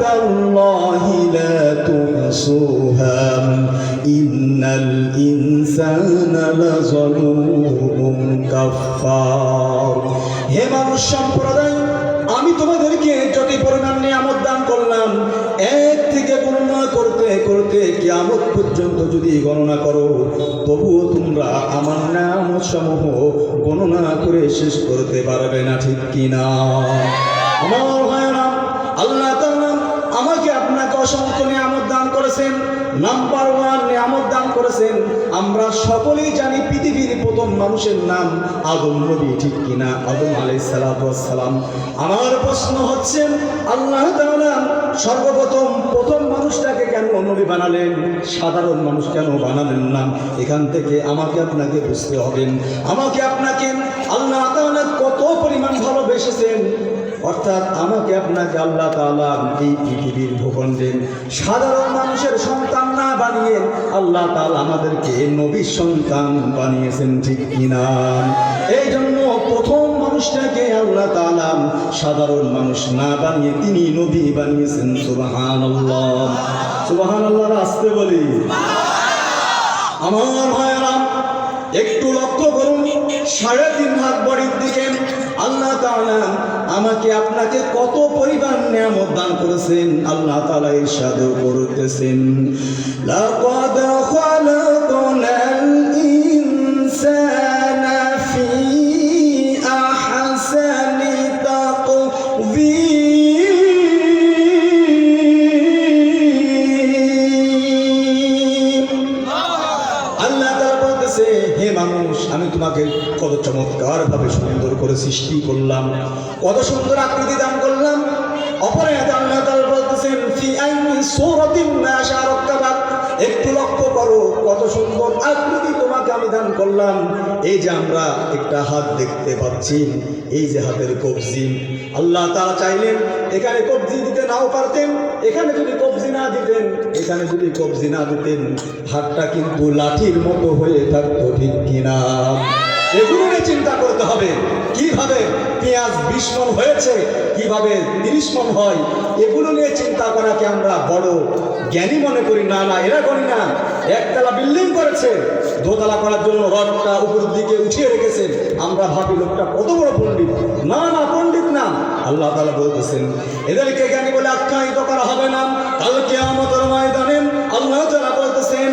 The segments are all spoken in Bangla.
নি'মাতাল্লাহি লা তুহসুহা ইন্নাল ইনসানা লাযালুমুন কাফফার। হে মানুষ সম্প্রদায়, আমি তোমাদেরকে যত পরিমাণ নিয়ামত দান করলাম, এক থেকে গণনা করতে করতে কিয়ামত পর্যন্ত যদি গণনা করো, তবুও তোমরা আমার নিয়ামত সমূহ গণনা করে শেষ করতে পারবে না, ঠিক কিনা? আমার ভাইরা, আল্লাহ তাআলা আমাকে আপনাকে অসংখ্য নিয়ামত দান করেছেন। নাম্বার 1 নিয়ামত দান করেছেন, আমরা সকলেই জানি পৃথিবীর প্রথম মানুষের নাম আদম নবী, ঠিক কিনা? আদম আলাইহিস সালাতু ওয়াস সালাম। আমার প্রশ্ন হচ্ছে, আল্লাহ তাআলা সর্বপ্রথম প্রথম মানুষটাকে কেন নবী বানালেন? সাধারণ মানুষ কেন বানালেন না? এখান থেকে আমাকে আপনাকে বুঝতে হবে, আমাকে আপনাকে আল্লাহ তাআলা কত পরিমাণ ভালোবেসেছেন। অর্থাৎ আমাকে আপনাকে আল্লাহ তাআলা এই পৃথিবীর ভূখণ্ডে সাধারণ মানুষের সন্তান না বানিয়ে আল্লাহ তাআলা আমাদেরকে নবীর সন্তান বানিয়েছেন, ঠিক কিনা? এই জন্য প্রথম মানুষটাকে আল্লাহ তাআলা সাধারণ মানুষ না বানিয়ে তিনি নবী বানিয়েছেন। সুবহানাল্লাহ, সুবহানাল্লাহ। আসতে বলি। আমার ভাইরা, একটু লক্ষ্য করুন, 3.5 হাত বডির দিকে আল্লাহ তাআলা আমাকে আপনাকে কত পরিমাণ নিয়ামত দান করেছেন। আল্লাহ তাআলা ইরশাদ করতেছেন, লাকাদ খালাকনাল ইনসানা ফি আহসানি তাকবীর। আল্লাহ তাআলা বলতেছে, হে মানুষ, আমি তোমাকে কত চমৎকার ভাবে সুন্দর করে সৃষ্টি করলাম, কত সুন্দর আকৃতি দান করলাম। অপরে আল্লাহ তাআলা বলতেছেন, ফি আইনি সূরাতিন মা শারাকাবাক। একটু লক্ষ্য করো, কত সুন্দর আকৃতি তোমাকে আমি দান করলাম। এই যে আমরা একটা হাত দেখতে পাচ্ছি, এই যে হাতের কবজি, আল্লাহ তাআলা চাইলেন এখানে কবজি দিতে নাও পারতেন। এখানে যদি কবজি না দিতেন, এখানে যদি কবজি না দিতেন, হাতটা কিন্তু লাঠির মতো হয়ে থাকতো, ঠিক কিনা? এগুলো নিয়ে চিন্তা করতে হবে। কিভাবে পেঁয়াজ 20 মণ হয়েছে, কিভাবে 30 মণ হয়, এগুলো নিয়ে চিন্তা করাকে আমরা বড় জ্ঞানী মনে করি। না না, এরা করি না। একতলা বিল্ডিং করেছে, দোতলা করার জন্য রডটা উপরের দিকে উঠিয়ে রেখেছে, আমরা ভাবি লোকটা কত বড় পণ্ডিত। না না, পণ্ডিত না। আল্লাহ তাআলা বলতেছেন, এদেরকে জ্ঞানী বলে আখ্যায়িত করা হবে না। কাল কিয়ামতের ময়দানে আল্লাহ তাআলা বলতেছেন,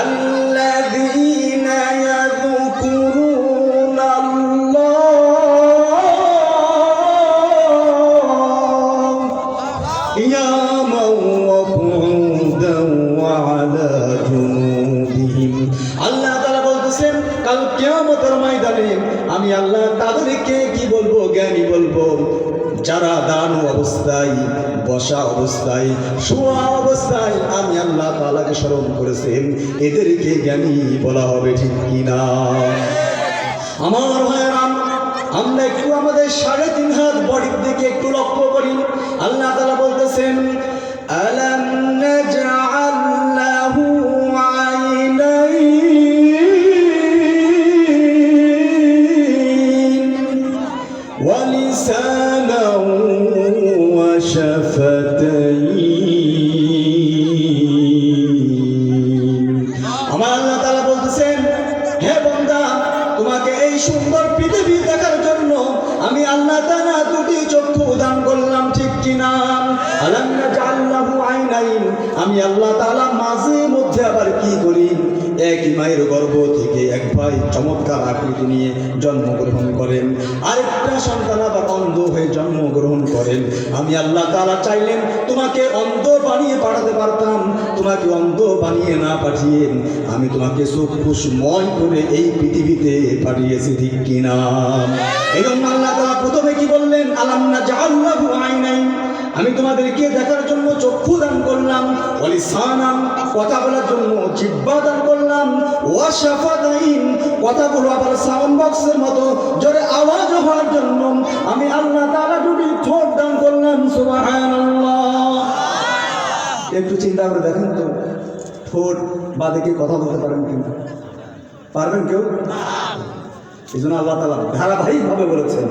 আল্লাযীনা ইয়াযকুরুনা আল্লাহ কিয়ামান ওয়া কুউদান ওয়া আলা জুনুবিহিম। আল্লাহ তাআলা বলতেছেন, কাল কিয়ামতের ময়দানে আমি আল্লাহ তাদেরকে কি বলবো? জ্ঞানী বলবো। যারা দাঁড়ানো অবস্থায়, বসা অবস্থায়, শোয়া অবস্থায় আমি আল্লাহ তাআলাকে স্মরণ করেছেন, এদেরকে জ্ঞানী বলা হবে, ঠিক কিনা? আমার ভাইরা, আমরা একটু আমাদের 3.5 হাত বডির দিকে একটু লক্ষ্য করি। আল্লাহ তাআলা বলতেছেন, আলাম নাজআল লাহু আইনাইন ওয়া লিসানান ওয়া শাফাতাইন। আমার আল্লাহ তাআলা বলতেছেন, হে বান্দা, তোমাকে এই সুন্দর পৃথিবী দেখার জন্য আমি আল্লাহ তাআলা 2টি চক্ষু দান করলাম, ঠিক কিনা? আলাম নাজআল লাহু আইনাইন। আমি আল্লাহ তাআলা মাঝে মধ্যে আবার কি করি? একই মায়ের গর্ভ থেকে এক ভাই চমৎকার আকৃতি নিয়ে জন্মগ্রহণ করেন, আরেকটা সন্তান আবার অন্ধ হয়ে জন্মগ্রহণ করেন। আমি আল্লাহ তাআলা চাইলেন তোমাকে অন্ধ বানিয়ে পাঠাতে পারতাম, তোমাকে অন্ধ বানিয়ে না পাঠিয়ে আমি তোমাকে চক্ষুষ্ময় করে এই পৃথিবীতে পাঠিয়েছি, ঠিক কিনা? এই জন্য আল্লাহ তাআলা প্রথমে কি বললেন? আলাম নাজআল লাহু আইনাইন। আমি তোমাদেরকে দেখার জন্য চক্ষু দান করলাম, ওয়া লিসানান, কথা বলার জন্য জিহ্বা দান করলাম, ওয়া শাফাতাইন, কথাগুলো আবার সাউন্ড বক্সের মতো জোরে আওয়াজ হওয়ার জন্য আমি আল্লাহ তাআলা 2টি ঠোঁট দান করলাম। সুবহানাল্লাহ। একটু চিন্তা করে দেখেন তো, ঠোঁট বাদে কথা বলতে পারেন কিনা? পারবেন কেউ? এই জন্য আল্লাহ তাআলা ধারাবাহিকভাবে বলেছেন,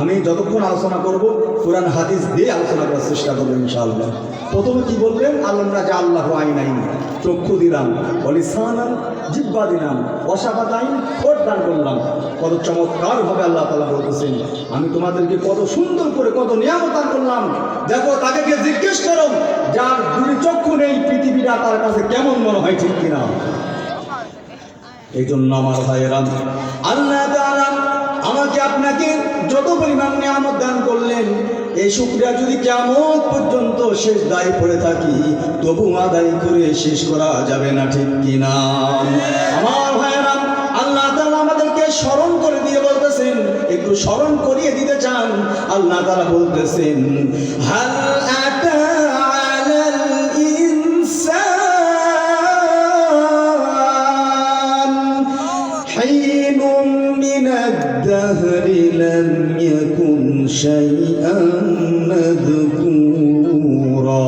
আমি যতক্ষণ আলোচনা করব কোরআন হাদিস দিয়ে আলোচনা করার চেষ্টা করবো ইনশাআল্লাহ। প্রথমে কি বললেন? আল্লাহ যে আল্লাহ আইনাইন, চক্ষু দিলাম, অলিসানান জিব্বা দিলাম, অসাবাতাইন ঠোঁট দান করলাম। কত চমৎকারভাবে আল্লাহ তাআলা বলতেছেন, আমি তোমাদেরকে কত সুন্দর করে কত নিয়ামত দান করলাম। দেখো, তাকে গিয়ে জিজ্ঞেস করো যার দুই চক্ষু নেই পৃথিবীটা তার কাছে কেমন মনে হয়, ঠিক কিনা? এই জন্য আমার ভাইয়েরা, আল্লাহ তাআলা আমাকে আপনাকে যত পরিমাণ নিয়ামত দান করলেন, এই শুকরিয়া যদি কিয়ামত পর্যন্ত শেষ দায় পড়ে থাকি তবু আদায় করে শেষ করা যাবে না, ঠিক কিনা? আমার ভাইয়েরা, আল্লাহ তাআলা আমাদেরকে স্মরণ করে দিয়ে বলতেছেন, একটু স্মরণ করিয়ে দিতে চান। আল্লাহ তাআলা বলতেছেন, হাল আতা আলাল ইনসান হিনুম মিনাদ-দাহরি লাম ইয়াকুন শাইআন মাযকুরা।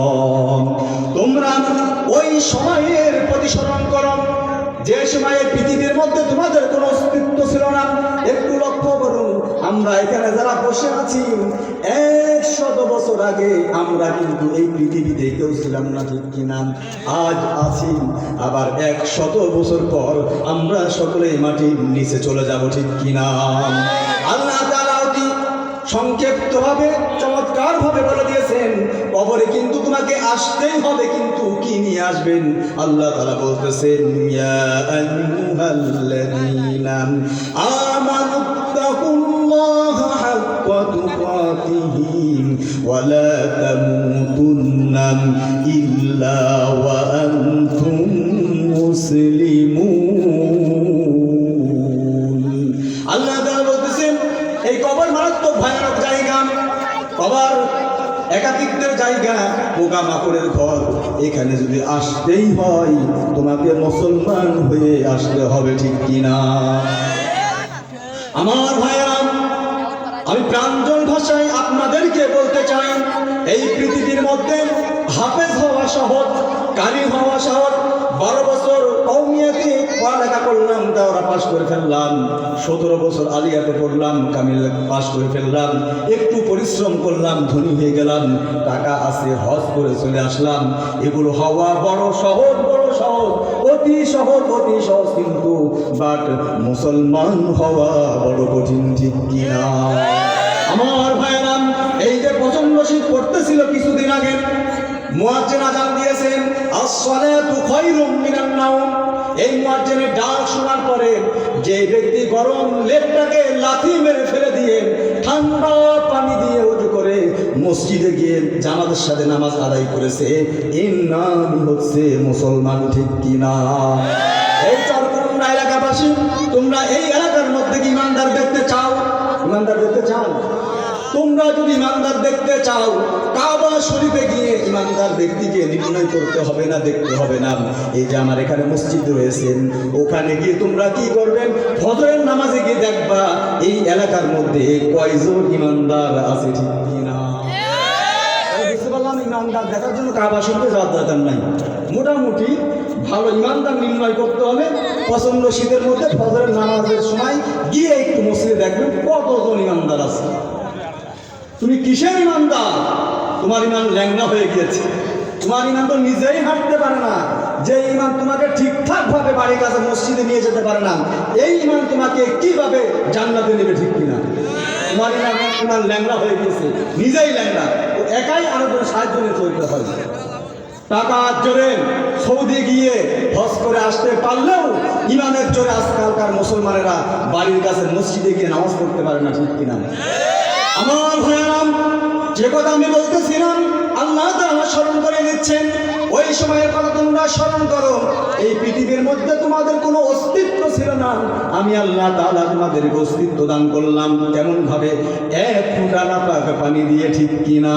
তোমরা ওই সময়ের প্রতি স্মরণ করো যে সময়ে পৃথিবীর মধ্যে তোমাদের কোনো অস্তিত্ব ছিল না। একটু লক্ষ্য করুন, আমরা এখানে যারা বসে আছি 100 বছর আগে আমরা কিন্তু এই পৃথিবীতে কেউ ছিলাম না, ঠিক কিনা? আজ আছি, আবার 100 বছর পর আমরা সকলে মাটির নিচে চলে যাব, ঠিক কিনা? আল্লাহ তাআলা অতি সংক্ষিপ্তভাবে চমৎকারভাবে বলে দিয়েছেন, কবরে কিন্তু তোমাকে আসতেই হবে, কিন্তু কি নিয়ে আসবেন? আল্লাহ তাআলা বলতেছেন, ইয়া আইয়ুহাল্লাযীনা আমানুত্তাকুল্লাহা হাক্কা তুকাতিহি ওয়া লা তামুতুন্না ইল্লা ওয়া আনতুম মুসলিমুন। আল্লাহ তাআলা বলতেছেন, এই কবর মারাত্মক ভয়ানক জায়গা, কবর একাকিত্বের জায়গা, পোকামাকড়ের ঘর। এখানে যদি আসতেই হয় তোমাকে মুসলমান হয়ে আসতে হবে, ঠিক কিনা? আমার ভাইয়েরা, আমি প্রাঞ্জল ভাষায় আপনাদেরকে বলতে চাই, এই পৃথিবীর মধ্যে হাফেজ হওয়া সহজ, কারি হওয়া সহজ। 12 বছর কওমিয়াতে পড়ালেখা করলাম, দাওরা পাশ করে ফেললাম। 17 বছর আলিয়াতে পড়লাম, কামিল পাশ করে ফেললাম। একটু পরিশ্রম করলাম, ধনী হয়ে গেলাম, টাকা আছে, হজ করে চলে আসলাম। এগুলো হওয়া বড় সহজ, বড় সহজ, অতি সহজ, অতি সহজ। কিন্তু বাট মুসলমান হওয়া বড় কঠিন, ঠিক কিনা? আমার ভাইয়েরা, এই যে প্রচন্ড শীত পড়তেছিল কিছুদিন আগে, মুয়াজ্জিন আযান দিয়েছেন, আস-সালাতু খায়রুম মিনান নাওম। এই মুয়াজ্জিনের ডাক শোনার পরে যে ব্যক্তি গরম লেপটাকে লাথি মেরে ফেলে দিয়ে ঠান্ডা পানি দিয়ে ওযু করে মসজিদে গিয়ে জামাতের সাথে নামাজ আদায় করেছে, এর নামই হচ্ছে মুসলমান, ঠিক কিনা? এই চরকুন্ডা এলাকাবাসী, তোমরা এই এলাকার মধ্যে কি ইমানদার দেখতে চাও? ইমানদার দেখতে চাও? তোমরা যদি ইমানদার দেখতে চাও, কাবা শরীফে গিয়ে ইমানদার ব্যক্তিকে নির্ণয় করতে হবে না, দেখতে হবে না। এই যে আমার এখানে মসজিদ রয়েছে, ওখানে গিয়ে তোমরা কি করবেন? ফজরের নামাজে গিয়ে দেখবা এই এলাকার মধ্যে কয়জন ইমানদার আছে, ঠিক কিনা? বুঝতে পারলাম, ইমানদার দেখার জন্য কাবা শরীফে যাওয়ার দরকার নাই। মোটামুটি ভালো ইমানদার নির্ণয় করতে হবে। প্রচন্ড শীতের মধ্যে ফজরের নামাজের সময় গিয়ে একটু মসজিদে দেখবেন কতজন ইমানদার আছে। তুমি কিসের ইমানদার? তোমার ইমান ল্যাংড়া হয়ে গিয়েছে, তোমার ইমান তো নিজেই হাঁটতে পারে না। যে ইমান তোমাকে ঠিকঠাক ভাবে বাড়ির কাছে মসজিদে নিয়ে যেতে পারে না, এই ইমান তোমাকে কিভাবে জান্নাতে নেবে, ঠিক কিনা? তোমার ইমান ল্যাংড়া হয়ে গিয়েছে, নিজেই ল্যাংড়া, একাই আরেকজনের সাহায্য নিয়ে চলতে হয়। টাকা জোরে সৌদি গিয়ে হজ করে আসতে পারলেও ইমানের জোরে আজকালকার মুসলমানেরা বাড়ির কাছে মসজিদে গিয়ে নামাজ পড়তে পারে না, ঠিক কিনা? আমার ভাইয়েরাম, যে কথা আমি বলতেছিলাম, আল্লাহ তাআলা স্মরণ করে দিচ্ছেন, ওই সময়ের কথা তোমরা স্মরণ করো। এই পৃথিবীর মধ্যে তোমাদের কোনো অস্তিত্ব ছিল না, আমি আল্লাহ তাআলা তোমাদেরকে অস্তিত্ব দান করলাম। কেমন ভাবে? 1 ফোঁটা নাপাক পানি দিয়ে, ঠিক কিনা?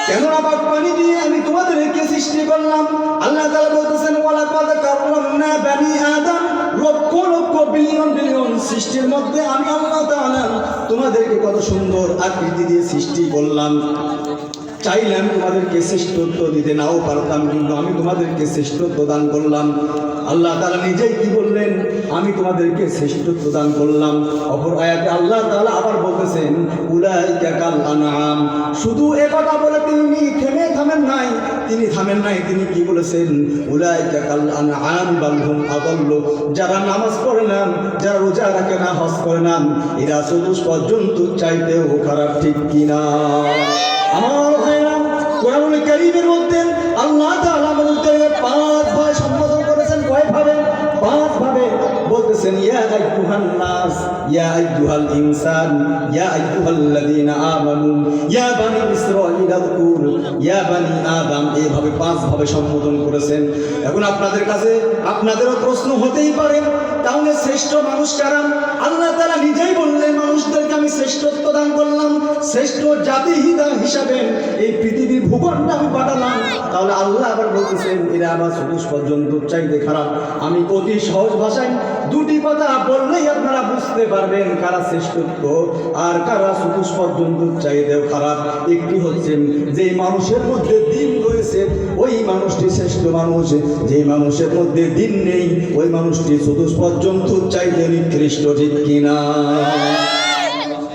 কেন নাপাক পানি দিয়ে আমি তোমাদেরকে সৃষ্টি করলাম। আল্লাহ তাআলা বলতেছেন, ওয়ালাকাদ কাররামনা বানি আদম। লক্ষ লক্ষ বিলিয়ন বিলিয়ন সৃষ্টির মধ্যে আমি আল্লাহ তাআলা তোমাদেরকে কত সুন্দর আকৃতি দিয়ে সৃষ্টি করলাম। চাইলে আমি তোমাদেরকে শ্রেষ্ঠত্ব দিতে নাও পারতাম, কিন্তু আমি তোমাদেরকে শ্রেষ্ঠত্ব দান করলাম। আল্লাহ তাআলা নিজেই কি বললেন? আমি তোমাদেরকে শ্রেষ্ঠত্ব দান করলাম। অপর আয়াতে আল্লাহ তাআলা আবার বলতেছেন উলাইকা কাল আনআম। শুধু একথা বলে তিনি থামেন নাই, তিনি কি বলেছেন? উলাইকা কাল আনআম বাল হুম আদাল্লু। যারা নামাজ পড়ে না, যারা রোজা রাখে না, হজ করে না, এরা চতুষ্পদ জন্তুর চাইতেও খারাপ, ঠিক কিনা? আমার ভাইরা, কোরআনুল কারীমের মধ্যে আল্লাহ তাআলা আমাদেরকে 5 ভাবে সম্বোধন করেছেন। কয়ভাবে? 5 ভাবে বলতেছেন ইয়া আইয়ুহান নাস, ইয়া আইয়ুহাল ইনসান, ইয়া আইয়ুহাল্লাযীনা আমানু, ইয়া বানি ইসরাঈল আযকুর, ইয়া বানি আদম। এইভাবে 5 ভাবে সম্বোধন করেছেন। এখন আপনাদের কাছে আপনাদেরও প্রশ্ন হতেই পারে, তাহলে শ্রেষ্ঠ মানুষ কারা? আল্লাহ তাআলা নিজেই বললেন মানুষদেরকে আমি শ্রেষ্ঠত্ব দান করলাম, শ্রেষ্ঠ জাতি হিসাবে এই পৃথিবীর ভূখণ্ডে আমি পাঠালাম। তাহলে আল্লাহ আবার বলতেছেন এরা আবার চতুষ্পদ জন্তুর চাইতে খারাপ। আমি অতি সহজ ভাষায় 2টি কথা বললেই আপনারা বুঝতে পারবেন কারা শ্রেষ্ঠত্ব আর কারা চতুষ্পদ জন্তুর চাইতেও খারাপ। একটি হচ্ছে যে মানুষের মধ্যে দিন রয়েছে ওই মানুষটি শ্রেষ্ঠ মানুষ, যে মানুষের মধ্যে দিন নেই ওই মানুষটি চতুষ্পদ জন্তুর চাইতে নিকৃষ্ট, ঠিক কিনা?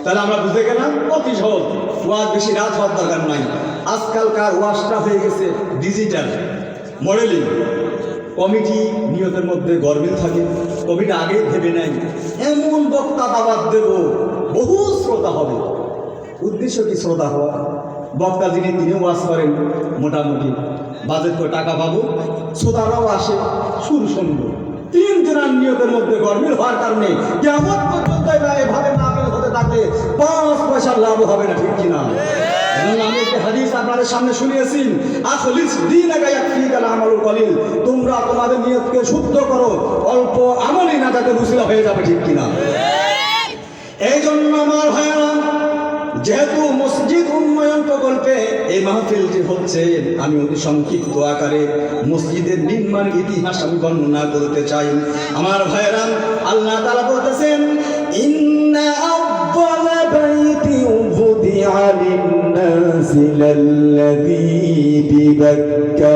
তাহলে আমরা বুঝে গেলাম অতি সহজ। ওয়াজ বেশি রাত হওয়ার দরকার নাই। আজকালকার ওয়াজটা হয়ে গেছে ডিজিটাল মডেলিং। কমিটি নিয়তের মধ্যে গরমিল থাকে, কমিটি আগে ভেবে নেয় এমন বক্তা দাওয়াত দেব বহু শ্রোতা হবে। উদ্দেশ্য কি শ্রোতা হওয়া? বক্তা তিনিও ওয়াজ করেন মোটামুটি বাজেট করে টাকা পাবো, শ্রোতারাও আসে, সুর শুনবো। 3 দিনের নিয়তের মধ্যে গরমিল হওয়ার কারণে কেমন পর্যন্ত এভাবে নামিল হতে থাকলে 5 পয়সার লাভ হবে না, ঠিক কিনা? আমি একটা হাদিস আপনাদের সামনে শুনিয়েছি, আখলিস দীনাকা ইয়াকফিকাল আমালুল কলিল। তোমরা তোমাদের নিয়তকে শুদ্ধ করো, অল্প আমলই না যাতে রুসিলা হয়ে যাবে, ঠিক কিনা? এই জন্য আমার ভাইরা, যেহেতু মসজিদ উন্নয়ন প্রকল্পে এই মাহফিলটি হচ্ছে, আমি অতি সংক্ষিপ্ত আকারে মসজিদের নির্মাণ ইতিহাস আমি বর্ণনা করতে চাই। আমার ভাইরা, আল্লাহ তাআলা বলতেছেন ইন্না আউয়ালা বাইতিন বুদিআ লিন-নাসি লাল্লাযী বিবাক্কা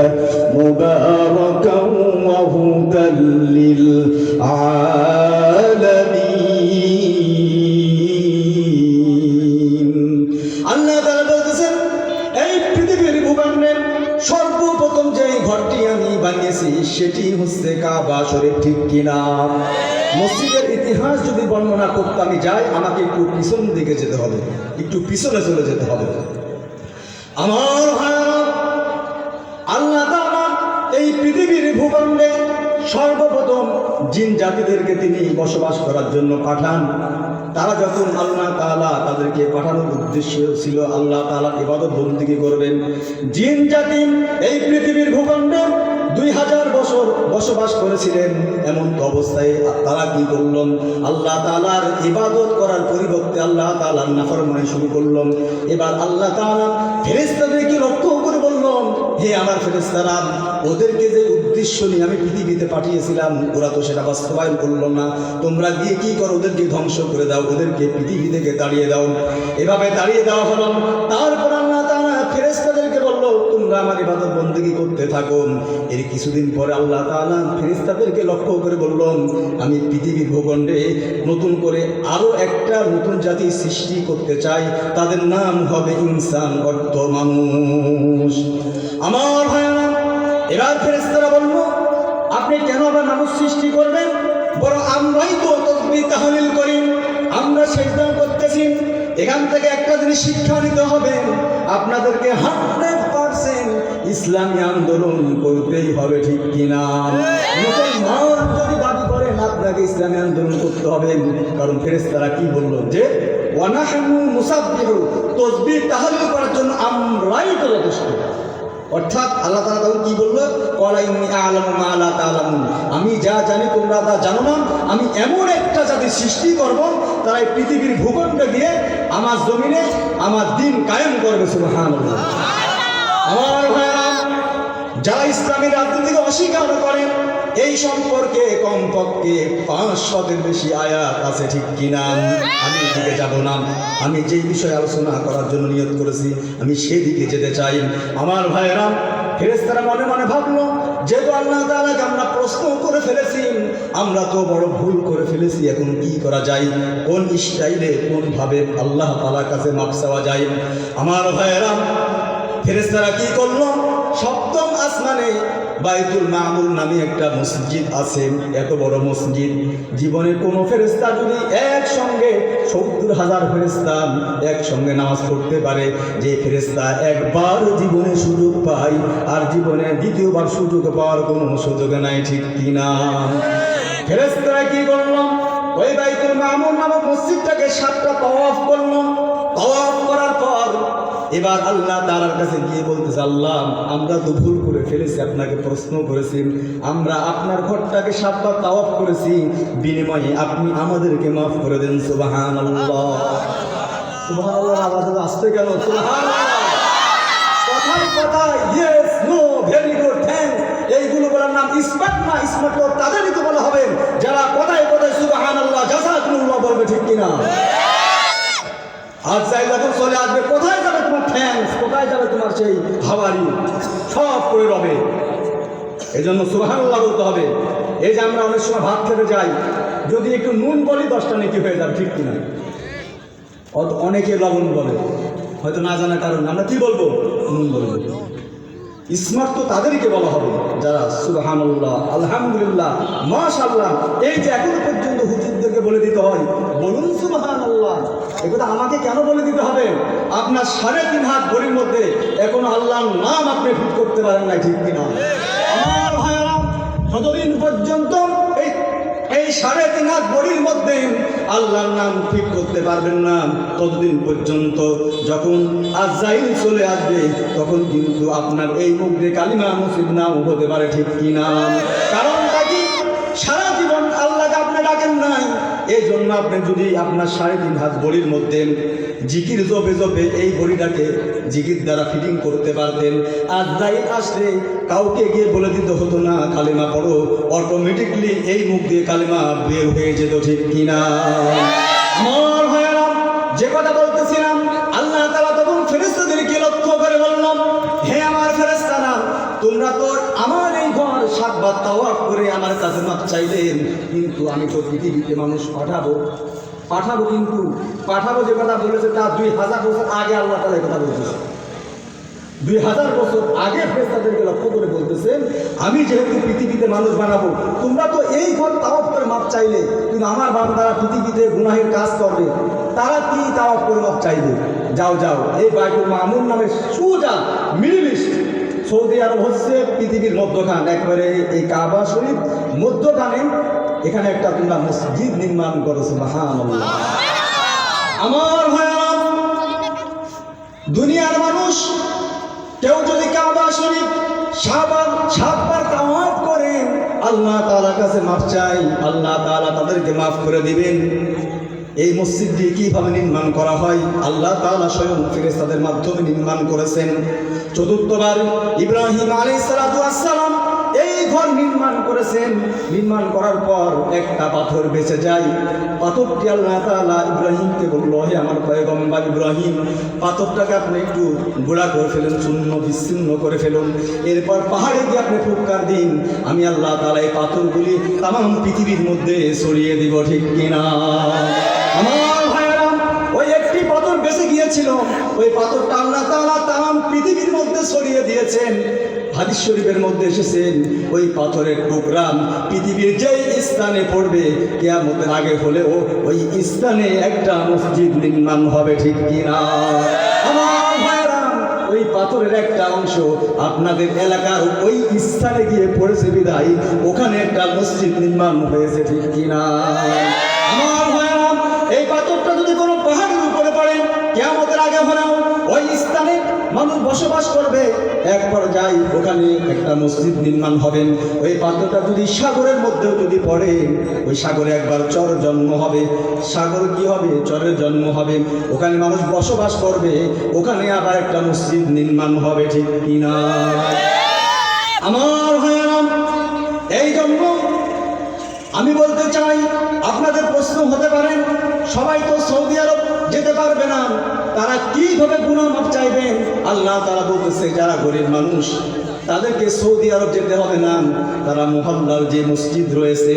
মুবারাকান ওয়া হুদাল লিল আলামিন। আল্লাহ তাআলা বলতেছেন এই পৃথিবীর ভূখণ্ডের সর্বপ্রথম যে ঘরটি আমি বানিয়েছি সেটি হচ্ছে কাবা শরীফ, ঠিক কিনা? মসজিদের ইতিহাস যদি বর্ণনা করতে আমি যাই, আমাকে একটু পিছন দিকে যেতে হবে, একটু পিছনে চলে যেতে হবে। আমার ভাইরা, আল্লাহ তাআলা এই পৃথিবীর ভূখণ্ডে সর্বপ্রথম জিন জাতিদেরকে তিনি বসবাস করার জন্য পাঠান। তারা যখন আল্লাহ তাআলা তাদেরকে পাঠানোর উদ্দেশ্য ছিল আল্লাহ তাআলা ইবাদত বন্দেগী করবেন, জিন জাতি এই পৃথিবীর ভূখণ্ডে 2000 বছর বসবাস করেছিলেন। এমন অবস্থায় তারা কি করলেন? আল্লাহ তাআলার ইবাদত করার পরিবর্তে আল্লাহ তাআলার নাফরমানি শুরু করলেন। এবার আল্লাহ তাআলা ফেরেশতাদেরকে লক্ষ্য করে বললেন, হে আমার ফেরেশতারা, ওদেরকে যে উদ্দেশ্য নিয়ে আমি পৃথিবীতে পাঠিয়েছিলাম ওরা তো সেটা বাস্তবায়ন করলো না, তোমরা গিয়ে কি করো? ওদেরকে ধ্বংস করে দাও, ওদেরকে পৃথিবী থেকে তাড়িয়ে দাও। এভাবে তাড়িয়ে দেওয়া হলো। তারপর আল্লাহ তাআলা ফেরেশতাদেরকে বললো তোমরা আমার ইবাদত বন্দেগী করতে থাকো। এর কিছুদিন পরে আল্লাহ তাআলা ফেরেশতাদেরকে লক্ষ্য করে বললেন, আমি পৃথিবীর ভূখণ্ডে নতুন করে আরো একটা নতুন জাতি সৃষ্টি করতে চাই, তাদের নাম হবে ইনসান, অর্থ মানুষ। আমার ভাইরা, এবার ফেরেশতারা বলল আপনি কেন আবার মানুষ সৃষ্টি করবেন? বরং আমরাই তো তাসবিহ তাহলিল করি, আমরা সিজদা করতেছি। এখান থেকে একটা জিনিস শিক্ষা নিতে হবে, আপনাদেরকে 100% ইসলামী আন্দোলন করতেই হবে, ঠিক কিনা? মুসলমান যদি দাবি করেন আপনাকে ইসলামী আন্দোলন করতে হবে, কারণ ফেরেশতারা কি বললো যে ওয়ানাহনু মুসাব্বিহু, তাসবিহ তাহলিল করার জন্য আমরাই তো যথেষ্ট। অর্থাৎ আল্লাহ তাআলা তখন কি বললো? ক্বালা ইন্নী আ'লামু মা লা তা'লামুন, আমি যা জানি তোমরা তা জানো না। আমি এমন একটা জাতি সৃষ্টি করব, তারা এই পৃথিবীর ভূখণ্ডে গিয়ে আমার জমিনে আমার দ্বীন কায়েম করবে। সুবহানাল্লাহ। আমার ভাইরা, যারা ইসলামী রাজনীতিকে অস্বীকার করে এই সম্পর্কে কমপক্ষে 500-এর বেশি আয়াত আছে, ঠিক কিনা? আমি এদিকে যাব না, আমি যেই বিষয়ে আলোচনা করার জন্য নিয়ত করেছি আমি সেদিকে যেতে চাই। আমার ভাইয়েরা, ফেরেশতারা মনে মনে ভাবলো, যেহেতু আল্লাহ তাআলাকে আমরা প্রশ্ন করে ফেলেছি, আমরা তো বড় ভুল করে ফেলেছি, এখন কি করা যায়, কোন স্টাইলে কোনভাবে আল্লাহ তাআলার কাছে মাপ চাওয়া যায়। আমার ভাইয়েরা, ফেরেশতারা কি করলো, সপ্তম আসমানে বাইতুল মামুর নামে একটা মসজিদ আছে। এত বড় মসজিদ, জীবনে কোনো ফেরেশতা যদি একসঙ্গে 70,000 ফেরেশতা একসঙ্গে নামাজ পড়তে পারে, যে ফেরেশতা একবার জীবনে সুযোগ পায় আর জীবনে দ্বিতীয়বার সুযোগ পাওয়ার কোনো সুযোগ নাই, ঠিক কিনা? ফেরেশতারা কি করলো, ওই বাইতুল মামুর নামক মসজিদটাকে 7টা তাওয়াফ করলো। তাওয়াফ করার পর এবার আল্লাহ তাআলার কাছে গিয়ে বলতেছে, আল্লাহ আমরা তো ভুল করে ফেলেছি, আপনাকে প্রশ্ন করেছি, আমরা আপনার ঘরটাকে 7বার তাওয়াফ করেছি, বিনিময়ে আপনি আমাদেরকে মাফ করে দেন। সুবহানাল্লাহ, সুবহানাল্লাহ। আওয়াজ আসতে গেল, সুবহানাল্লাহ। কথায় কথায় yes, no, very good, thanks, এইগুলো বলার নাম ইসমাত না। ইসমাত তো তাদেরই তো বলা হবে যারা কথায় কথায় সুবহানাল্লাহ, জাযাকুমুল্লাহ বলবে, ঠিক কিনা? আজ যাই যখন চলে আসবে, কোথায় যাবে তোমার থ্যাঙ্কস, কোথায় যাবে তোমার সেই হাওয়ারি, সব করে রবে। এই জন্য সুবহানাল্লাহ বলতে হবে। এই যে আমরা অনেক সময় ভাত খেতে যাই, যদি একটু নুন বলি 10টা নেকি হয়ে যাবে, ঠিক কিনা? অনেকে লবণ বলে, হয়তো না জানার কারণে আমরা কি বলবো, নুন বলবো। স্মার্ট তো তাদেরকে বলা হবে যারা সুবহানাল্লাহ, আলহামদুলিল্লাহ, মাশাআল্লাহ, এই যে এখনো পর্যন্ত হুজুরদেরকে বলে দিতে হয় বলুন সুবহানাল্লাহ। একথা আমাকে কেন বলে দিতে হবে? আপনার 3.5 হাত ঘড়ির মধ্যে এখনো আল্লাহর নাম আপনি ফিট করতে পারেন না, ঠিক কিনা? আমার ভাইয়েরা, যতদিন পর্যন্ত এই 3.5 হাত ঘড়ির মধ্যে আল্লাহর নাম ঠিক করতে পারবেন না, ততদিন পর্যন্ত যখন আজরাইল চলে আসবে তখন কিন্তু আপনার এই মুখ দিয়ে কালিমা নসিব নাও হতে পারে, ঠিক কিনা? কারণটা কি? সারা জীবন আল্লাহকে আপনি ডাকেন নাই, এই জন্য আপনি যদি আপনার 3.5 হাত ঘড়ির মধ্যে জিকির জপে জপে এই ঘড়িটাকে জিকির দ্বারা ফিটিং করতে পারতেন, আজরাইল আসলে কাউকে গিয়ে বলে দিতে হতো না কালিমা পড়ো, অটোমেটিকলি এই মুখ দিয়ে কালিমা বের হয়ে যেত, ঠিক কিনা? আমার ভাইয়েরা, যে কথা বলতেছিলাম, আল্লাহ তাআলা তখন ফেরেশতাদেরকে লক্ষ্য করে বললাম, হে আমার ফেরেশতারা, তোমরা তো আমার এই ঘর 7বার তাওয়াফ করে আমার কাছে মাপ চাইলেন, কিন্তু আমি তো পৃথিবীতে মানুষ পাঠাবো, কিন্তু পাঠাবো যে কথা বলেছে তা 2000 বছর আগে আল্লাহ তাআলা কথা বলতেছে। 2000 বছর আগে ফেরেশতাদেরকে লক্ষ্য করে বলতেছেন, আমি যেহেতু পৃথিবীতে মানুষ বানাবো, তোমরা তো এই ঘর তাওয়াফ করে মাপ চাইলে, কিন্তু আমার বান্দারা পৃথিবীতে গুনাহের কাজ করবে, তারা কি তাওয়াফ করে মাপ চাইবে? যাও যাও, এই বাইতুল মামুর নামে সোজা মিডল ইস্ট, সৌদি আরব হচ্ছে পৃথিবীর মধ্যখান, একবারে এই কাবা শরীফ মধ্যখানে, এখানে একটা তোমরা মসজিদ নির্মাণ করো। সুবহানাল্লাহ। আমার ভাইয়েরা, দুনিয়ার মানুষ কেউ যদি কাবা শরীফ 7বার তাওয়াফ করে আল্লাহ তাআলার কাছে মাফ চাই, আল্লাহ তাআলা তাদেরকে মাফ করে দিবেন। এই মসজিদটি কিভাবে নির্মাণ করা হয়? আল্লাহ তাআলা স্বয়ং ফেরেশতাদের মাধ্যমে নির্মাণ করেছেন। 4বার ইব্রাহিম আলাইহিস সালাতু ওয়াস সালাম এই ঘর নির্মাণ করেছেন। নির্মাণ করার পর একটা পাথর বেঁচে যায়। পাথরটি আল্লাহ তাআলা ইব্রাহিমকে বলল, হে আমার পয়গম্বর ইব্রাহিম, পাথরটাকে আপনি একটু গোড়া করে ফেলুন, চূর্ণ বিচ্ছিন্ন করে ফেলুন, এরপর পাহাড়ে গিয়ে আপনি ফুৎকার দিন, আমি আল্লাহ তাআলা এই পাথরগুলি তামাম পৃথিবীর মধ্যে ছড়িয়ে দিব, ঠিক কিনা? আমার ভাইয়েরা, ওই একটি পাথর বেঁচে গিয়েছিল, ওই পাথরটা আল্লাহ তাআলা তামাম পৃথিবীর মধ্যে ছড়িয়ে দিয়েছেন। হাদিস শরীফের মধ্যে এসেছেন, ওই পাথরের টুকরা পৃথিবীর যেই স্থানে পড়বে কিয়ামতের আগে হলেও ওই স্থানে একটা মসজিদ নির্মাণ হবে, ঠিক কিনা? আমার ভাইয়েরা, ওই পাথরের একটা অংশ আপনাদের এলাকার ওই স্থানে গিয়ে পড়েছে বিদায় ওখানে একটা মসজিদ নির্মাণ হয়েছে, ঠিক কিনা? আমার ভাইয়েরা, এই পাথরটা যদি কোনো পাহাড়ের উপরে পড়ে কিয়ামতের আগে হলেও ওই স্থানে মানুষ বসবাস করবে, এক পর্যায়ে ওখানে একটা মসজিদ নির্মাণ হবেন। ওই পাথরটা যদি সাগরের মধ্যেও যদি পড়ে, ওই সাগরে একবার চর জন্ম হবে, সাগর কি হবে? চরের জন্ম হবে, ওখানে মানুষ বসবাস করবে, ওখানে আবার একটা মসজিদ নির্মাণ হবে, ঠিক কিনা? আমার ভাইয়েরা, এই জন্য বলতে চাই, আপনাদের প্রশ্ন হতে পারে সবাই তো সৌদি আরব যেতে পারবে না, তারা কিভাবে গুনাহ মাফ চাইবেন? আল্লাহ তাআলা বলতেছে যারা গরিব মানুষ তাদেরকে সৌদি আরব যেতে হবে না, তারা মুহাল্লার যে মসজিদ রয়েছে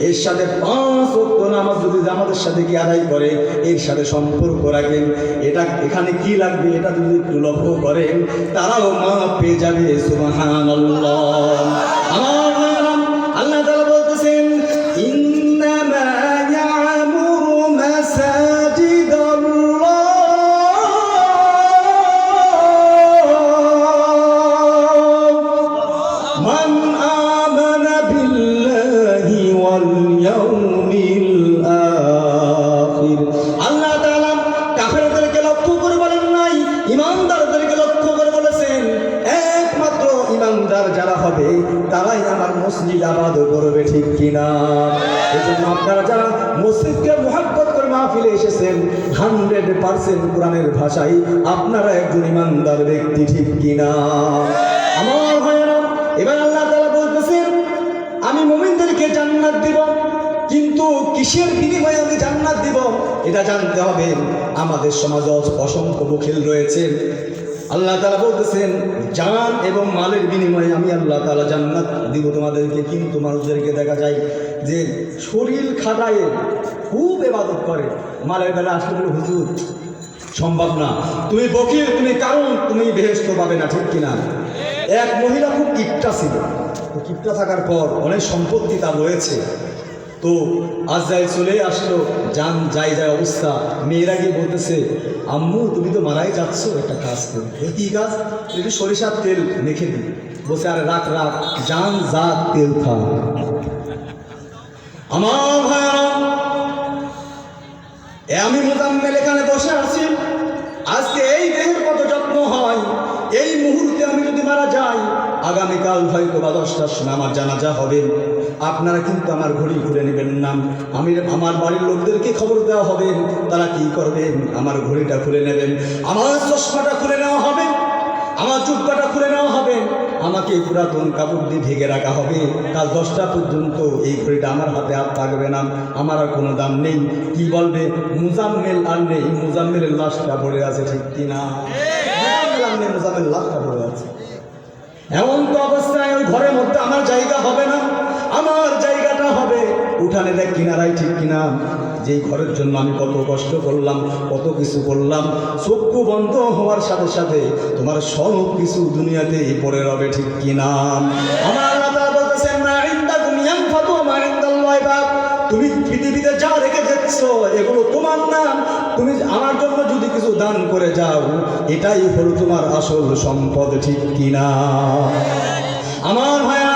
এর সাথে 5 ওয়াক্ত নামাজ যদি জামাতের সাথে কি আদায় করে, এর সাথে সম্পর্ক রাখেন, এটা এখানে কি লাগবে এটা যদি একটু লক্ষ্য করেন, তারাও মাফ পেয়ে যাবে। সুবহানাল্লাহ। আমার ভাইরা, আল্লাহ তাআলা বলতেছেন ইন্নামা ইয়ামুরু মাসাজিদাল্লাহ মান আমানা বিল্লাহি ওয়াল ইয়াউমিল আখির। আল্লাহ তাআলা কাফেরদেরকে লক্ষ্য করে বলেন নাই, ঈমানদারদেরকে লক্ষ্য করে বলেছেন একমাত্র ঈমানদার যারা হবে তারাই আমার মসজিদ আবাদ করবে, ঠিক কিনা? এজন্য আপনারা যারা মসজিদকে মুহাব্বত করে মাহফিলে এসেছেন 100% কোরআনের ভাষায় আপনারা একজন ঈমানদার ব্যক্তি, ঠিক কিনা? আমার ভাইয়েরা, এবার আল্লাহ তাআলা বলতেছেন আমি মুমিনদেরকে জান্নাত দিব, কিন্তু কিসের বিনিময়ে আমি জান্নাত দিব এটা জানতে হবে। আমাদের সমাজে অসংখ্য বখিল রয়েছে। আল্লাহ তাআলা বলতেছেন জান এবং মালের বিনিময়ে আমি আল্লাহ তাআলা জান্নাত দিব তোমাদেরকে, কিন্তু মানুষদেরকে দেখা যায় যে শরীর খাটায় খুব ইবাদত করে, মালের বেলা আসলে হুজুর সম্ভব না, তুমি বকিল, তুমি কারণ তুমি বেহেশত পাবে না, ঠিক কিনা? এক মহিলা খুব কিপটা ছিল, তো কিপটা থাকার পর অনেক সম্পত্তি তার রয়েছে, তো আজরাইল চলে আসলো, জান যাই যায় অবস্থা, মেয়েরা গিয়ে বলতেছে আম্মু তুমি তো মারাই যাচ্ছ, একটা কাজ করো। কি কাজ? একটু সরিষার তেল মেখে দিই। বসে আরে রাখ রাখ, জান যা তেল খা। আমার ভাইরা, আমি মুজাম্মেল এখানে বসে আছি, আজকে এই দেহের কত যত্ন হয়, এই মুহূর্তে আমি যদি মারা যাই আগামীকাল হয়তো বা 10টার সময় আমার জানাজা হবে, আপনারা কিন্তু আমার ঘড়ি খুলে নেবেন না, আমি আমার বাড়ির লোকদেরকে খবর দেওয়া হবে, তারা কি করবেন? আমার ঘড়িটা খুলে নেবেন, আমার চশমাটা খুলে নেওয়া হবে, আমার জুব্বাটা খুলে নেওয়া হবে, আমাকে পুরাতন কাপড় দিয়ে ঢেকে রাখা হবে, কাল 10টা পর্যন্ত এই ঘড়িটা আমার হাতে আর থাকবে না, আমার আর কোনো দাম নেই। কি বলবে? মুজাম্মেল আর নেই, মুজাম্মেলের লাশটা পড়ে আছে, ঠিক কিনা? মুজাম্মেল লাশটা পড়ে আছে। এমন তো অবস্থায় ওই ঘরের মধ্যে আমার জায়গা হবে না, আমার জায়গাটা হবে উঠানে কিনারায়, ঠিক কিনা? যেই ঘরের জন্য আমি কত কষ্ট করলাম, কত কিছু করলাম, চক্ষু বন্ধ হওয়ার সাথে সাথে তোমার সব কিছু দুনিয়াতেই পড়ে রবে, ঠিক কিনা? আমার আল্লাহ তাআলা বলতেছেন মা ইনদাকুম ইয়ানফাদু মা ইনদাল্লাহি বাক, তুমি পৃথিবীতে যা রেখে যাচ্ছ এগুলো তোমার না, তুমি আমার জন্য যদি কিছু দান করে যাও এটাই হলো তোমার আসল সম্পদ, ঠিক কিনা? আমার ভাইয়া,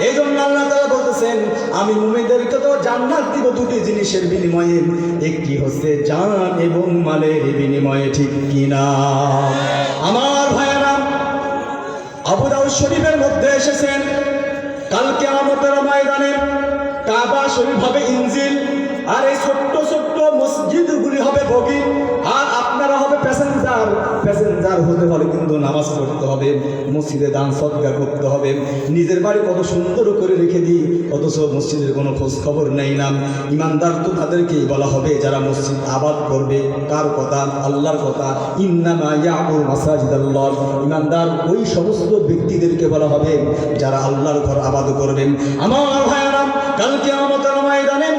এই জন্য আল্লাহ তাআলা বলতেছেন আমি মুমিনদেরকে তো জান্নাত দিব দুটি জিনিসের বিনিময়ে, একটি হচ্ছে জান এবং মালের বিনিময়ে, ঠিক কিনা? আমার ভাইয়েরা, আবু দাউদ শরীফের মধ্যে এসেছেন কাল কিয়ামতের ময়দানে কাবা শরীফ হবে ইনজিল, আর এই ছোট্ট ছোট্ট মসজিদগুলি হবে বগি, আর আপনারা হবে প্যাসেঞ্জার। প্যাসেঞ্জার হতে হলে কিন্তু নামাজ পড়তে হবে, মসজিদে দান সদকা করতে হবে। নিজের বাড়ি কত সুন্দর করে রেখে দিই, অথচ মসজিদের কোনো খোঁজ খবর নেই না। ইমানদার তো তাদেরকেই বলা হবে যারা মসজিদ আবাদ করবে। কার কথা? আল্লাহর কথা। ইন্নামা ইয়ামুরু মাসাজিদাল্লাহ, ইমানদার ওই সমস্ত ব্যক্তিদেরকে বলা হবে যারা আল্লাহর ঘর আবাদ করবেন। আমার ভাইয়েরা, কাল কিয়ামতের ময়দানে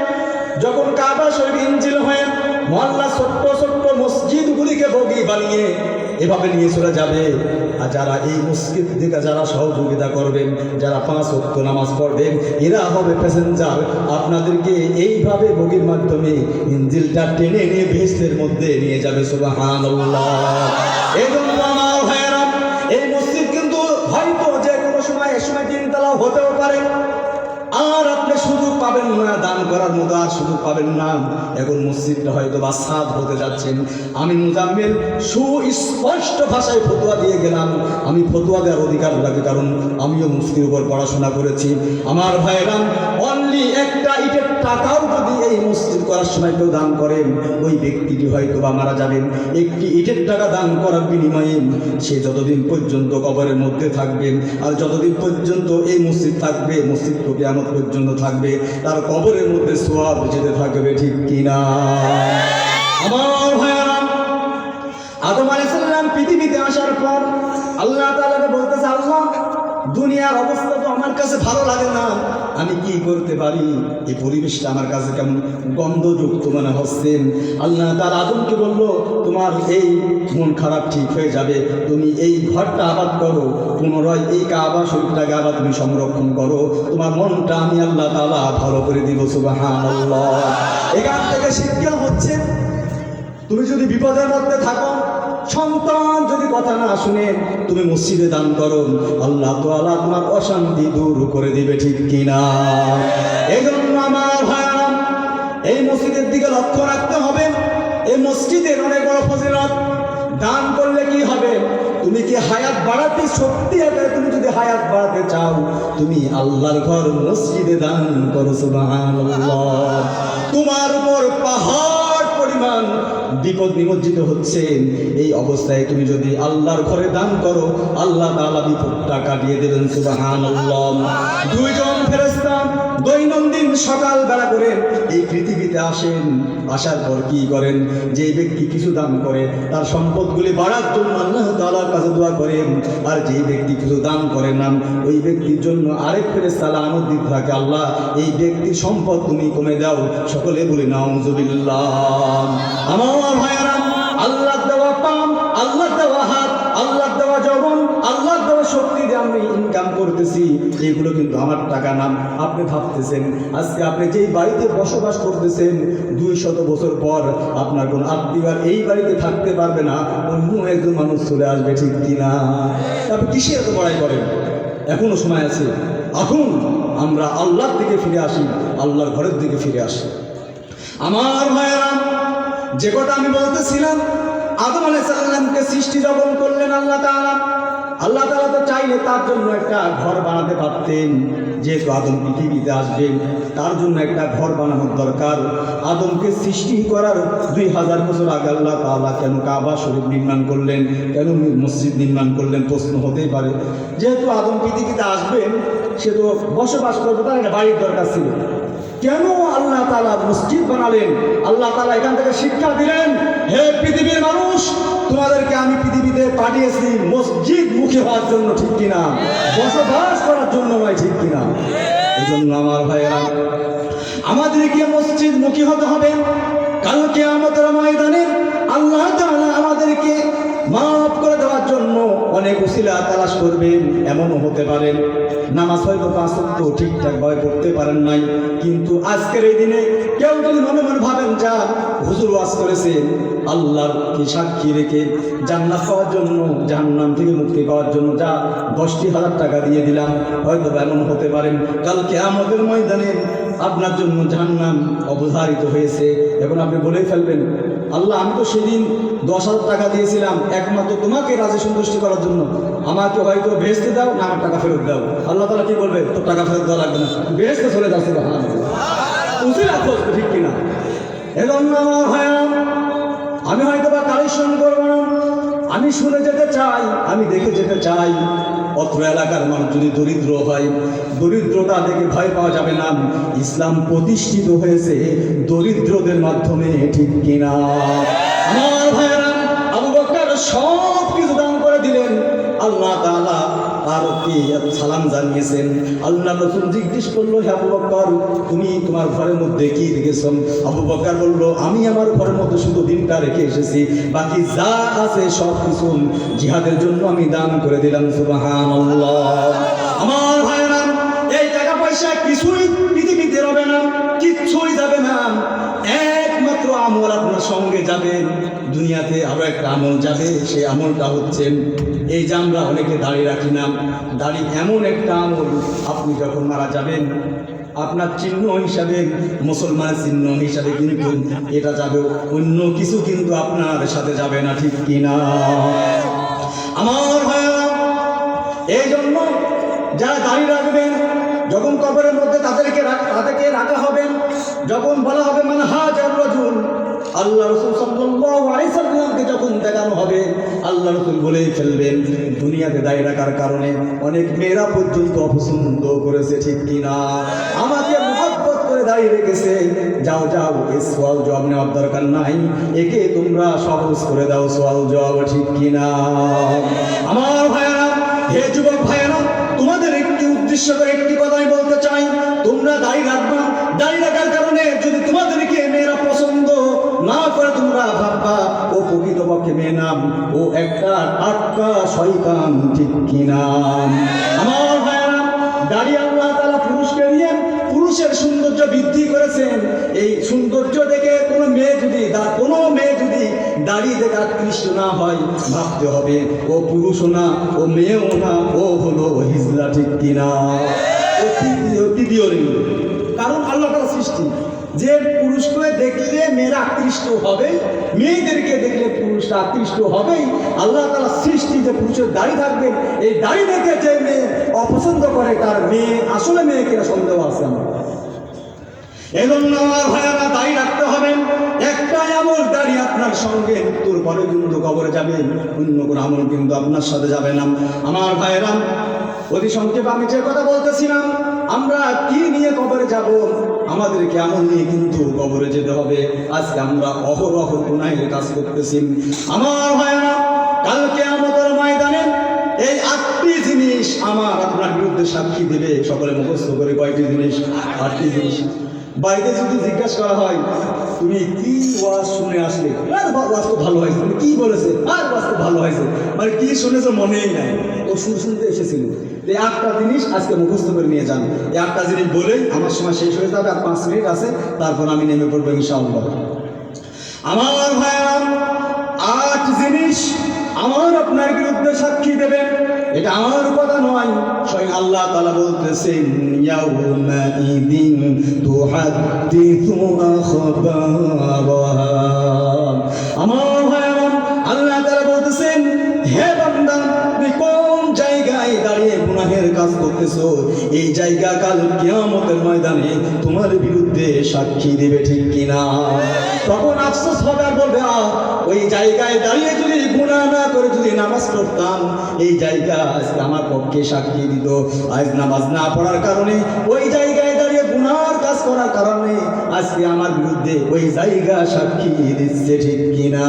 যখন কাবা শরীফ ইনজিল হয়ে মহল্লা ছোট্ট ছোট্ট মসজিদগুলিকে বগি বানিয়ে এভাবে নিয়ে চলে যাবে, আর যারা এই মসজিদ থেকে যারা সহযোগিতা করবেন, যারা 5 ওয়াক্ত নামাজ পড়বেন, এরা হবে প্যাসেঞ্জার। আপনাদেরকে এইভাবে বগির মাধ্যমে ইনজিলটা টেনে নিয়ে বেহেশতের মধ্যে নিয়ে যাবে। সুবহানাল্লাহ। এই জন্য আমার ভাইয়েরা, এই মসজিদ কিন্তু হয়তো যে কোনো সময় এ সময় 3 তলা হতেও পারে, আর আপনি সুযোগ পাবেন না দান করার মতো, আর সুযোগ পাবেন না। এখন মসজিদটা হয়তো বা সাদ হতে যাচ্ছেন। আমি মুজাম্মেল সুস্পষ্ট ভাষায় ফতোয়া দিয়ে গেলাম, আমি ফতোয়া দেওয়ার অধিকার রাখি, কারণ আমিও মুফতির উপর পড়াশোনা করেছি। আমার ভাইয়েরা, অনলি একটা ইটের টাকাও যদি এই মসজিদ করার সময় কেউ দান করেন, ওই ব্যক্তিটি হয়তো বা মারা যাবেন। একটি ইটের টাকা দান করার বিনিময়ে সে যতদিন পর্যন্ত কবরের মধ্যে থাকবেন, আর যতদিন পর্যন্ত এই মসজিদ থাকবে, মসজিদ তো কিয়ামত পর্যন্ত থাকবে, তার কবরের মধ্যে সওয়াব যেতে থাকবে, ঠিক কিনা? আমার ভাইয়েরা, আদম আলাইহিস সালাম পৃথিবীতে আসার পর আল্লাহ তাআলাকে বলতেছে, আল্লাহ দুনিয়ার অবস্থা তো আমার কাছে ভালো লাগে না, আমি কি করতে পারি? এই পরিবেশটা আমার কাছে কেমন গন্ধযুক্ত মনে হচ্ছে। আল্লাহ তাআলা আদমকে বলল, তোমার এই মন খারাপ ঠিক হয়ে যাবে, তুমি এই ঘরটা আবাদ করো, পুনরায় এই কাবা শরীফটাকে আবার তুমি সংরক্ষণ করো, তোমার মনটা আমি আল্লাহ তাআলা ভালো করে দিব। সুবহানাল্লাহ। এখান থেকে শিক্ষা হচ্ছে, তুমি যদি বিপদের মধ্যে থাকো, সন্তান যদি কথা না শুনে, তুমি মসজিদে দান করো, আল্লাহ তাআলা তোমার অশান্তি দূর করে দিবে, ঠিক কিনা? এই জন্য আমার ভাইরা, এই মসজিদের দিকে লক্ষ্য রাখতে হবে। এই মসজিদের অনেক বড় ফজিলত। দান করলে কি হবে? তুমি কি হায়াত বাড়াতে, সত্যি আকারে তুমি যদি হায়াত বাড়াতে চাও, তুমি আল্লাহর ঘর মসজিদে দান করো। সুবহানাল্লাহ। তোমার উপর পাহাড় পরিমাণ বিপদ নিমজ্জিত হচ্ছে, এই অবস্থায় তুমি যদি আল্লাহর ঘরে দান করো, আল্লাহ তাআলা বিপদটা কাটিয়ে দেবেন। সুবহানাল্লাহ। দুইজন ফেরেশতা দৈনন্দিন সকালবেলা করে এই পৃথিবীতে আসেন, আসার পর কি করেন? যে ব্যক্তি কিছু দান করে তার সম্পদগুলি বাড়ার জন্য আল্লাহ তাআলার কাছে দোয়া করেন, আর যে ব্যক্তি কিছু দান করে না, ওই ব্যক্তির জন্য আরেক ফেরেশতা লানত দিতে থাকে, আল্লাহ এই ব্যক্তির সম্পদ তুমি কমে দাও। সকলে বলি নাউযুবিল্লাহ। আমার ভাইয়েরা, আল্লাহ দেওয়া পাম, আল্লাহ দেওয়া হাত, আল্লাহ দেওয়া যৌবন, আল্লাহ দেওয়া শক্তি দিয়ে আমি ইনকাম করতেছি, এগুলো কিন্তু আমার টাকা না। আপনি ভাবতেছেন আজকে আপনি যেই বাড়িতে বসবাস করতেছেন, 200 বছর পর আপনার কোন আত্মীয় এই বাড়িতে থাকতে পারবে না, অন্য একজন মানুষ চলে আসবে, ঠিক কিনা? আপনি কিসে এত বড়াই করেন? এখনো সময় আছে, এখন আমরা আল্লাহর দিকে ফিরে আসি, আল্লাহর ঘরের দিকে ফিরে আসি। আমার ভাইয়েরা, যে কথা আমি বলতেছিলাম, আদম আলাইহিস সালামকে সৃষ্টি যখন করলেন আল্লাহ তাআলা, আল্লাহ তাআলা তো চাইলে তার জন্য একটা ঘর বানাতে পারতেন। যেহেতু আদম পৃথিবীতে আসবেন, তার জন্য একটা ঘর বানানোর দরকার। আদমকে সৃষ্টি করার 2000 বছর আগে আল্লাহ তাআলা কেন কাবা শরীফ নির্মাণ করলেন, কেন মসজিদ নির্মাণ করলেন? প্রশ্ন হতেই পারে। যেহেতু আদম পৃথিবীতে আসবেন, সে তো বসবাস করবে, তার একটা বাড়ির দরকার ছিল। কেন আল্লাহ তাআলা মসজিদ বানালেন? আল্লাহ তাআলা এখান থেকে শিক্ষা দিলেন, হে পৃথিবীর মানুষ, তোমাদেরকে আমি পৃথিবীতে পাঠিয়েছি মসজিদ মুখী হওয়ার জন্য, ঠিক কিনা? বসবাস করার জন্য নয়, ঠিক কিনা? এই জন্য আমার ভাইয়েরা, আমাদেরকে মসজিদ মুখী হতে হবে। কাল কিয়ামতের ময়দানে আল্লাহ তাআলা আমাদেরকে মাফ করে দেওয়ার জন্য অনেক উসিলা তালাশ করবেন। এমনও হতে পারেন নামাজ হয়তো 5 ওয়াক্ত ঠিকঠাকভাবে পড়তে পারেন নাই, কিন্তু আজকের এই দিনে কেউ যদি মনে মনে ভাবেন, যা হুজুর ওয়াজ করেছেন, আল্লাহকে সাক্ষী রেখে জান্নাত পাওয়ার জন্য, জাহান্নাম থেকে মুক্তি পাওয়ার জন্য যা 10,000 টাকা দিয়ে দিলাম, হয়তো এমন হতে পারেন কাল কিয়ামতের ময়দানে আপনার জন্য জাহান্নাম অবধারিত হয়েছে। এখন আপনি বলেই ফেলবেন, আল্লাহ আমি তো সেদিন 10,000 টাকা দিয়েছিলাম একমাত্র তোমাকে রাজি সন্তুষ্টি করার জন্য, আমাকে হয়তো বেহেশতে দাও, না আমার টাকা ফেরত দাও। আল্লাহ তাআলা কি বলবে? তোর টাকা ফেরত দেওয়া লাগবে না, বেহেশতে চলে যাচ্ছে। ঠিক কিনা? এজন্য আমার ভাইয়া, আমি হয়তো বা কালেকশন করবো না, আমি শুনে যেতে চাই, আমি দেখে যেতে চাই। অত্র এলাকার মানুষ যদি দরিদ্র হয়, দরিদ্রতা দেখে ভয় পাওয়া যাবে না। ইসলাম প্রতিষ্ঠিত হয়েছে দরিদ্রদের মাধ্যমে, ঠিক কিনা? আমার ভাইয়েরা, আবু বকর সব কিছু দান করে দিলেন। আল্লাহ তাআলা তারকে সালাম জানিয়েছেন। আল্লাহ রাসূল জিজ্ঞেস করলো, হে আবু বকর, তুমি তোমার ঘরের মধ্যে কি রেখেছ? আবু বকর বলল, আমি আমার ঘরের মধ্যে শুধু দিনটা রেখে এসেছি, বাকি যা আছে সব কিছু জিহাদের জন্য আমি দান করে দিলাম। সুবহানাল্লাহ। আমার ভাইরা, এই টাকা পয়সা কিছুই পৃথিবীতে রবে না, কিচ্ছুই যাবে না। একমাত্র আমল আপনার সঙ্গে যাবে, দুনিয়াতে আরো একটা আমল যাবে। সেই আমলটা হচ্ছে এই যে আমরা অনেকে দাড়ি রাখি না, দাড়ি এমন একটা আমল, আপনি যখন মারা যাবেন আপনার চিহ্ন হিসাবে, মুসলমানের চিহ্ন হিসাবে কিন্তু এটা যাবে, অন্য কিছু কিন্তু আপনার সাথে যাবে না, ঠিক কিনা? আমার ভাইরা, এই জন্য যারা দাড়ি রাখবেন, যখন কবরের মধ্যে তাদেরকে রাখা হবে, যখন বলা হবে মান হাজার রাজুল, আল্লাহ রাসূল সাল্লাল্লাহু আলাইহি সাল্লামকে যখন দেখানো হবে, আল্লাহ রাসূল বলেই ফেলবেন, দুনিয়াতে দাঁড়িয়ে রাখার কারণে অনেক মেয়েরা পর্যন্ত অপছন্দ করেছে, ঠিক কিনা? আমাকে মহব্বত করে দাঁড়িয়ে রেখেছে। যাও যাও, এই সওয়াল জবাব নেওয়ার দরকার নাই, একে তোমরা সহজ করে দাও সওয়াল জবাব, ঠিক কিনা? আমার ভাইয়েরা, হে যুবক ভাইয়েরা, তোমাদের একটি উদ্দেশ্য করে একটি কথাই বলতে চাই। তোমরা দাঁড়িয়ে রাখবা, দাঁড়িয়ে রাখার কারণে যদি তোমাদেরকে মেয়েরা পছন্দ না করে, তোমরা ভাববা ও প্রকৃতপক্ষে মেয়ে নাম, ও একটা টাটকা শয়তান, ঠিক কিনা? আমার ভাইয়েরা, দাঁড়িয়ে আল্লাহ তাআলা পুরুষকে নিয়ে পুরুষের সৌন্দর্য বৃদ্ধি করেছেন। এই সৌন্দর্য দেখে কোনো মেয়ে যদি দাঁড়িয়ে দেখে আকৃষ্ট না হয়, ভাবতে হবে ও পুরুষও না, ও মেয়েও না, ও হলো হিজলা, ঠিক কিনা? ও তৃতীয় লিঙ্গ। কারণ আল্লাহ তাআলা সৃষ্টি যে পুরুষকে দেখলে মেয়েরা আকৃষ্ট হবে, মেয়েদেরকে দেখলে পুরুষরা আকৃষ্ট হবেই। আল্লাহ তাআলা সৃষ্টি যে পুরুষের দাড়ি থাকবে, এই দাড়ি দেখে যে মেয়ে অপছন্দ করে, তার মেয়ে আসলে মেয়ে কিনা সন্দেহ আছে আমার। এজন্য আমার ভাইয়েরা, দাড়ি রাখতে হবে। একটাই আমল, দাড়ি আপনার সঙ্গে মৃত্যুর পরে কিন্তু কবরে যাবে, অন্য কোনো আমল কিন্তু আপনার সাথে যাবে না। আমার ভাইয়েরা, অতি সংক্ষেপে আমি যে কথা বলতেছিলাম, আমরা কি নিয়ে কবরে যাব, আমাদেরকে আমল নিয়ে কিন্তু কবরে যেতে হবে। আজকে আমরা অহরহ গুনাহের কাজ করতেছি। আমার ভাইয়েরা, কাল কিয়ামতের ময়দানে এই 8টি জিনিস আমার আপনার বিরুদ্ধে সাক্ষী দেবে। সকলে মুখস্থ করে, কয়টি জিনিস? 8টি জিনিস। বাড়িতে যদি জিজ্ঞাসা করা হয়, তুমি কি ওয়াজ শুনে আসলে? ওয়াজ তো ভালো হয়েছে। তুমি কি বলেছে? ওয়াজ তো ভালো হয়েছে। মানে কি শুনেছো মনেই নাই, ও শুনতে এসেছিল। এই 8টা জিনিস আজকে মুখস্থ করে নিয়ে যান। এই 8টা জিনিস বলেই আমার সময় শেষ হয়ে যাবে, আর 5 মিনিট আছে, তারপর আমি নেমে পড়বো ইনশাআল্লাহ। আমার ভাইয়া, 8 জিনিস আমার আপনার বিরুদ্ধে সাক্ষী দেবে। এটা আমার কথা নয়, স্বয়ং আল্লাহ তাআলা বলতেছেন, ইয়াউমাইদিন তুহাদ্দিসু আখবারাহা। আমার ভাইয়া, আল্লাহ তাআলা বলতেছেন, হে বান্দা, তুমি কোন জায়গায় দাঁড়িয়ে গুনাহের কাজ করতেছো, এই জায়গা কাল কিয়ামতের ময়দানে তোমার বিরুদ্ধে সাক্ষী দেবে, ঠিক কিনা? তখন আফসোস হবে, আর বলবে, ওই জায়গায় দাঁড়িয়ে যদি গুনাহ না করে যদি নামাজ পড়তাম, এই জায়গা আজকে আমার পক্ষে সাক্ষী দিত। আজ নামাজ না পড়ার কারণে, ওই জায়গায় দাঁড়িয়ে গুনাহর কাজ করার কারণে আজকে আমার বিরুদ্ধে ওই জায়গা সাক্ষী দিচ্ছে, ঠিক কিনা?